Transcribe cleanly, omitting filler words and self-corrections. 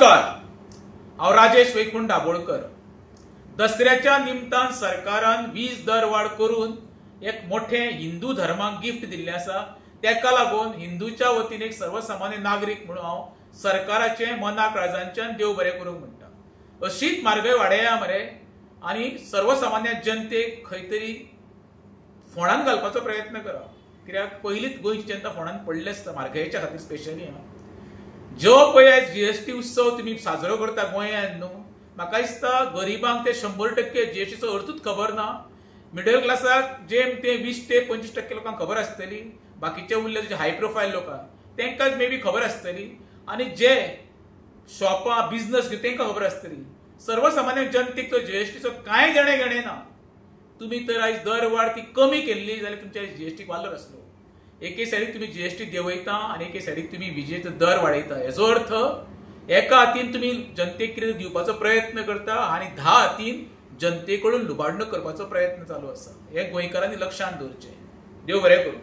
नमस्कार, हांव राजेश वैकुंठ दाबोळकर। दसऱ्याच्या निमतान सरकारान वीज दर वाड करून एक मोठे हिंदू धर्माक गिफ्ट दिल्ले आसा। तेका लागून हिंदूच्या वतीन एक सर्वसामान्य नागरिक म्हणून हांव सरकाराचे मनाक काळजांच्यान देव बरें करूंक म्हणटा। अशीच म्हारगाय वाडया मरे आनी सर्वसामान्य जनतेक खंय तरी फोंडान घालपाचो प्रयत्न करा। कित्याक पयलींच गोंयची जनता फोंडान पडले आसता म्हारगायेच्या खातीर स्पेशली। जो पळय जीएसटी उत्सव तुम्ही साजरो करता गोंयांत न्हू, म्हाका दिसता गरिबांक ते 100% जीएसटीचो अर्थूच खबर ना। मिडल क्लासाक जेम ते 20 ते 25% लोकांक खबर आसतली, बाकीचे उरले जे हाय प्रोफायल लोकांक तेंकां मे बी खबर आसतली, आनी जे शॉपां बिझनस तेंकां खबर आसतली। सर्वसामान्य जनतेक तो जीएसटीचो कांय घेणे ना। तुम्ही तर आयज दर वाड ती कमी केल्ली जाल्यार तुमच्या जीएसटी वाडलो आसलो। एके सायडीक तुम्ही जीएसटी देंवयता आनी एके सायडीक तुम्ही विजेचो दर वाडयता। हेजो अर्थ एका हातीन तुम्ही जनतेक कितें दिवपाचो प्रयत्न करता आनी 10 हातीन जनते कडून लुबाडणूक करपाचो प्रयत्न चालू आसा। हे गोंयकारांनी लक्षांत दवरचें। देव बरें करूं।